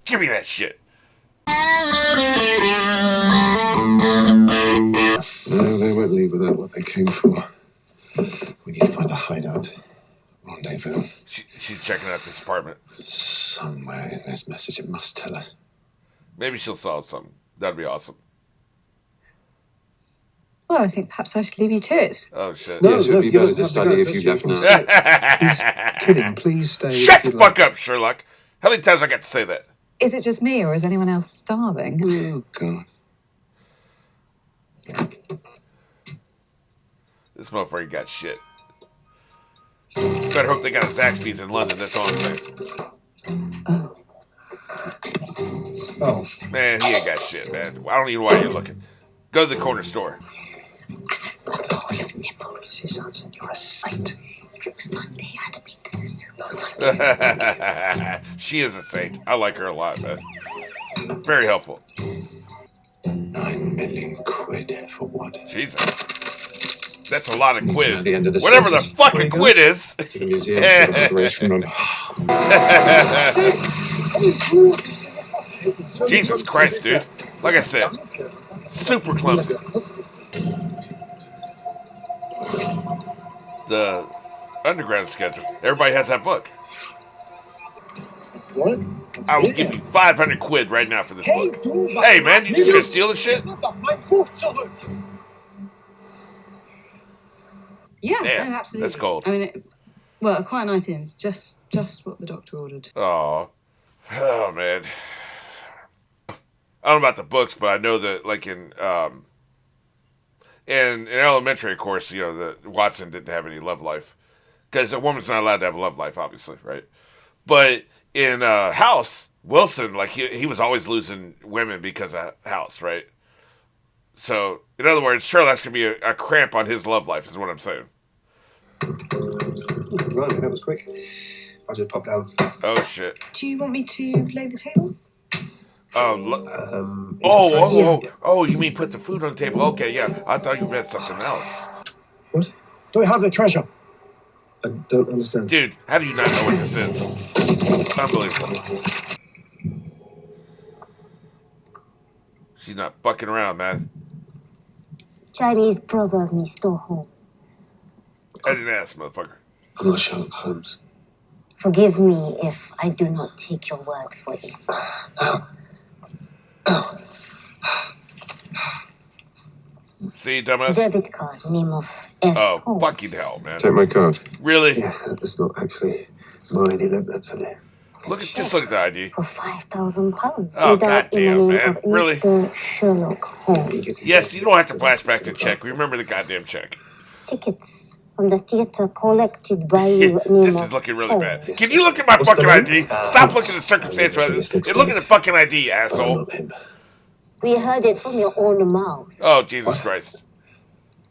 Give me that shit. No, they won't leave without what they came for. We need to find a hideout. Rendezvous. She's checking out this apartment. Somewhere in this message it must tell us. Maybe she'll solve something. That'd be awesome. Well, I think perhaps I should leave you to it. Oh, shit. Yes, it would be better to study if you left now. He's kidding. Please stay. Shut the fuck up, Sherlock. How many times I got to say that? Is it just me, or is anyone else starving? Oh, God. This motherfucker got shit. Better hope they got a Zaxby's in London. That's all I'm saying. Oh. Man, he ain't got shit, man. I don't even know why you're looking. Go to the corner store. Oh, your nipples, Sisson, you're a saint. If it was Monday, I'd have been to the super. She is a saint. I like her a lot, man. Very helpful. 9 million quid for what? Jesus. That's a lot of quid. The end of the whatever sentence. the fucking quid is. To the museum for exploration room. Jesus Christ, dude. Like I said, super clumsy. The underground schedule. Everybody has that book. What? I will give you 500 quid right now for this book. Hey, man, you just gonna steal this shit? Yeah, Damn, no, absolutely. that's gold. I mean, well, quite a night in's just what the doctor ordered. Oh man. I don't know about the books, but I know that, like in elementary, of course, you know, that Watson didn't have any love life because a woman's not allowed to have a love life, obviously, right? But in House, Wilson, like he was always losing women because of House, right? So, in other words, Sherlock's gonna be a cramp on his love life, is what I'm saying. Right, that was quick. I'll just pop down. Oh shit! Do you want me to lay the table? Oh! You mean put the food on the table? Okay, yeah. I thought you meant something else. What? Do we have the treasure? I don't understand. Dude, how do you not know what this is? Unbelievable. She's not fucking around, man. Chinese proverb, Mr. Holmes. I didn't ask, motherfucker. I'm not Sherlock Holmes. Forgive me if I do not take your word for it. See, dumbass? Debit card, name of S. Oh, Holmes. fucking hell, man. Take my card. Really? Yes, that's not actually mine. He left that for me. Just look at the ID. For £5,000. Oh, without in the goddamn, name man. of Really? Mr. Sherlock Holmes. Yes, you don't have to flash back the check. Remember the goddamn check. Tickets from the theater collected by you. This is looking really bad. Can you look at my fucking ID? Stop looking at circumstantial evidence and look at the fucking ID, you asshole. We heard it from your own mouth. Oh, Jesus Christ.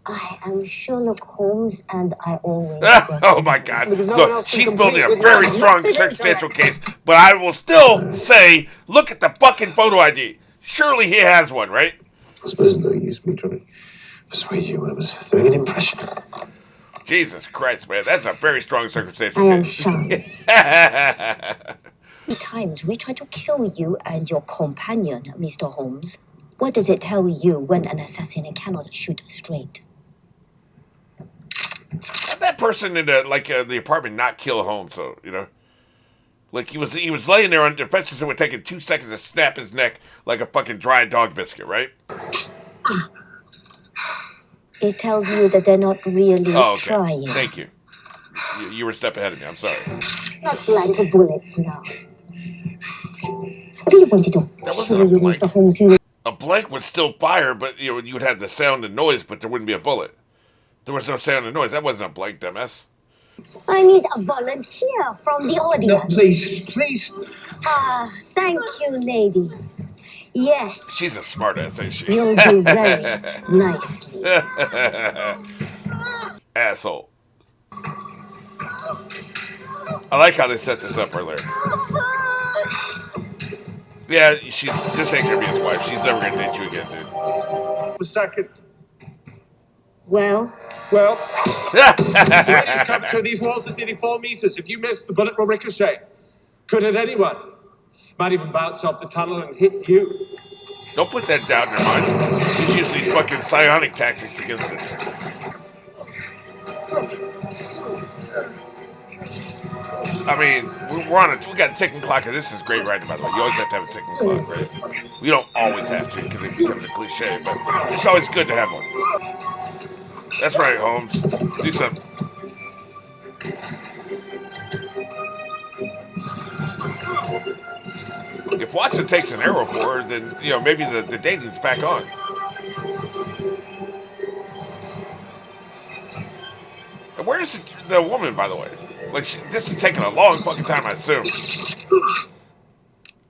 I am Sherlock Holmes, and I always. Oh my God! Look, she's building a very strong circumstantial case, but I will still say, look at the fucking photo ID. Surely he has one, right? I suppose they used me trying to persuade you when I was doing an impression. Jesus Christ, man, that's a very strong circumstantial I am case. sorry. 3 times we tried to kill you and your companion, Mr. Holmes. What does it tell you when an assassin cannot shoot straight? How'd that person in the apartment not kill Holmes? So you know, like he was laying there on defenses. It would take him 2 seconds to snap his neck like a fucking dry dog biscuit, right? It tells you that they're not really trying. Thank you. You were a step ahead of me. I'm sorry. Not blank bullets now. If you wanted to kill you, Mr. Holmes, you... A blank would still fire, but you would have the sound and noise, but there wouldn't be a bullet. There was no sound and noise. That wasn't a blank, dumbass. I need a volunteer from the audience. No, please. Thank you, lady. Yes. She's a smartass, ain't she? You'll do very nicely. Asshole. I like how they set this up earlier. Yeah, this ain't gonna be his wife. She's never gonna date you again, dude. The second. Well? Radius capture these walls is nearly 4 meters. If you miss, the bullet will ricochet. Could hit anyone. Might even bounce off the tunnel and hit you. Don't put that doubt in her mind. She's using these fucking psionic tactics against it. I mean, we're on we got a ticking clock, and this is great writing, by the way. You always have to have a ticking clock, right? We don't always have to, because it becomes a cliche, but it's always good to have one. That's right, Holmes. Do something. If Watson takes an arrow for her, then, maybe the dating's back on. And where's the woman, by the way? Like, this is taking a long fucking time, I assume.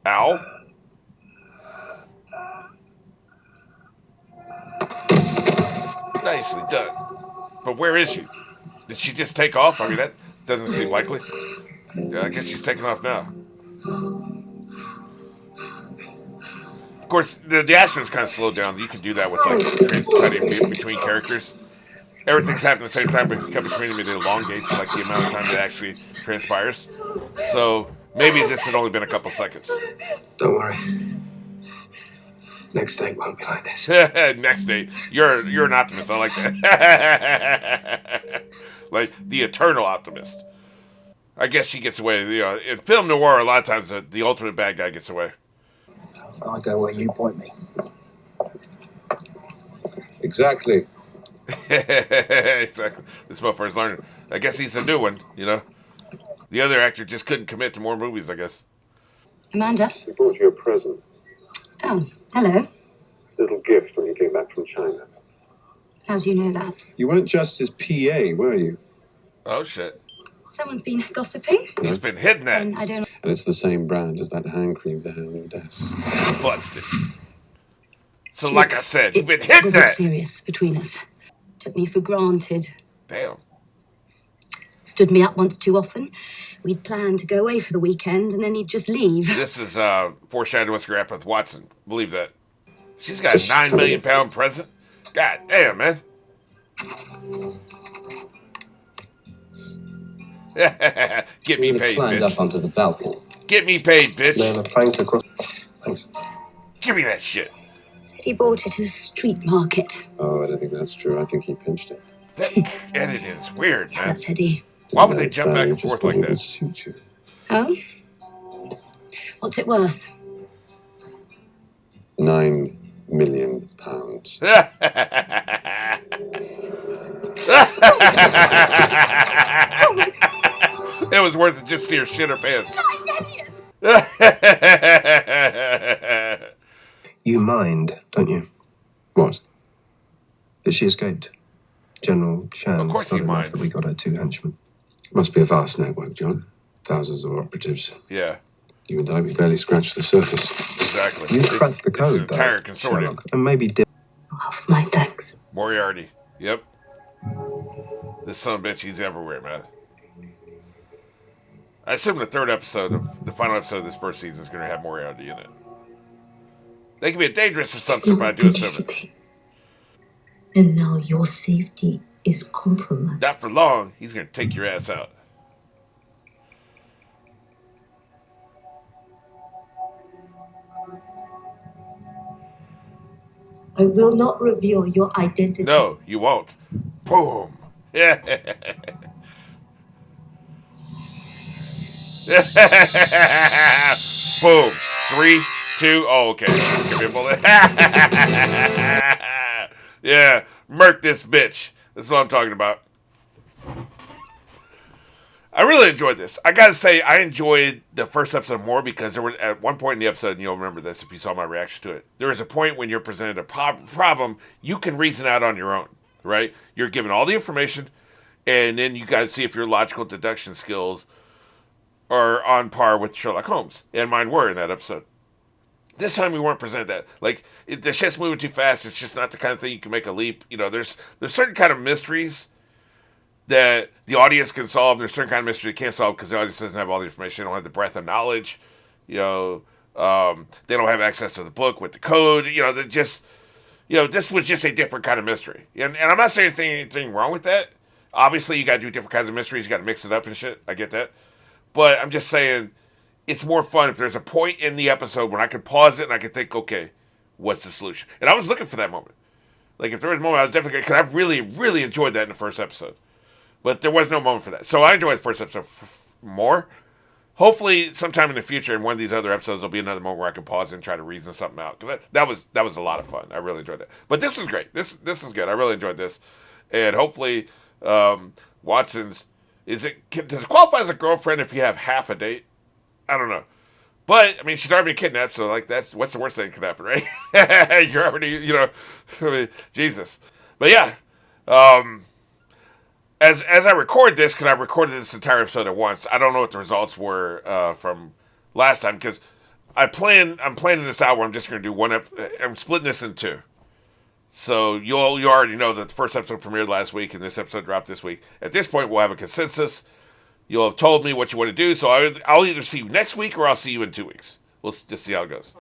Ow. Nicely done. But where is she? Did she just take off? I mean, that doesn't seem likely. Yeah, I guess she's taking off now. Of course, the action's kind of slowed down. You can do that with, like, cutting between characters. Everything's happening at the same time, but if you cut between them, it elongates, like, the amount of time that actually transpires. So, maybe this had only been a couple seconds. Don't worry. Next date won't be like this. Next date. You're an optimist. I like that. Like, the eternal optimist. I guess she gets away. In film noir, a lot of times the ultimate bad guy gets away. I go where you point me. Exactly. Exactly. This motherfucker's learning. I guess he's a new one, The other actor just couldn't commit to more movies, I guess. Amanda? We brought you a present. Oh, hello. Little gift when you came back from China. How do you know that? You weren't just his PA, were you? Oh, shit. Someone's been gossiping. He's been hitting that. And I don't... And it's the same brand as that hand cream there on your desk. Busted. So, like I said, you've been hitting It that. was serious between us. Took me for granted. Damn. Stood me up once too often. We'd planned to go away for the weekend, and then he'd just leave. This is foreshadowing what's going to happen with Watson. Believe that. She's got a £9 million present. God damn, man. Get me paid, climbed bitch. up onto the balcony. Get me paid, bitch. Laying a plank across. Thanks. Give me that shit. Said he bought it in a street market. Oh, I don't think that's true. I think he pinched it. That edit is weird, man. That's Eddie. Why would they jump back and forth like It would that? suit you. Oh? What's it worth? £9 million. It was worth it just to see her shit her pants. You mind, don't you? What? That she escaped. General Chan Of course he got enough minds. that we got her 2 henchmen. Must be a vast network, John. Thousands of operatives. Yeah, You and I, we barely scratched the surface. exactly. You It's- cracked the it's code, an entire though, consortium. Sherlock, and maybe did. Oh, my thanks. Moriarty. Yep. This son of a bitch, he's everywhere, man. I assume the final episode of this first season is going to have Moriarty in it. They can be a dangerous assumption, but I do assume it. And now your safety is compromised. Not for long, he's going to take your ass out. I will not reveal your identity. No, you won't. Boom. Yeah. Boom. 3, 2. Oh, okay. Give me a bullet. Yeah. Murk this bitch. That's what I'm talking about. I really enjoyed this. I gotta say, I enjoyed the first episode more because there was at one point in the episode, and you'll remember this if you saw my reaction to it. There was a point when you're presented a problem you can reason out on your own, right? You're given all the information, and then you gotta see if your logical deduction skills are on par with Sherlock Holmes, and mine were in that episode. This time we weren't presented that. Like, the shit's moving too fast. It's just not the kind of thing you can make a leap. There's certain kind of mysteries that the audience can solve. There's certain kind of mystery they can't solve because the audience doesn't have all the information. They don't have the breadth of knowledge. They don't have access to the book with the code. They're just, this was just a different kind of mystery. And I'm not saying anything wrong with that. Obviously, you got to do different kinds of mysteries. You got to mix it up and shit. I get that. But I'm just saying, it's more fun if there's a point in the episode when I can pause it and I can think, okay, what's the solution? And I was looking for that moment. Like, if there was a moment, I was definitely, because I really, really enjoyed that in the first episode. But there was no moment for that. So I enjoyed the first episode more. Hopefully, sometime in the future, in one of these other episodes, there'll be another moment where I can pause and try to reason something out. Because that was a lot of fun. I really enjoyed that. But this was great. This is good. I really enjoyed this. And hopefully, Watson's, does it qualify as a girlfriend if you have half a date? I don't know. But, I mean, she's already been kidnapped, so, like, what's the worst thing that could happen, right? You're already, I mean, Jesus. But, yeah, as I record this, because I recorded this entire episode at once, I don't know what the results were from last time, because I'm planning this out where I'm just going to do one I'm splitting this in two. So, you already know that the first episode premiered last week, and this episode dropped this week. At this point, we'll have a consensus. You'll have told me what you want to do, so I'll either see you next week or I'll see you in 2 weeks. We'll just see how it goes.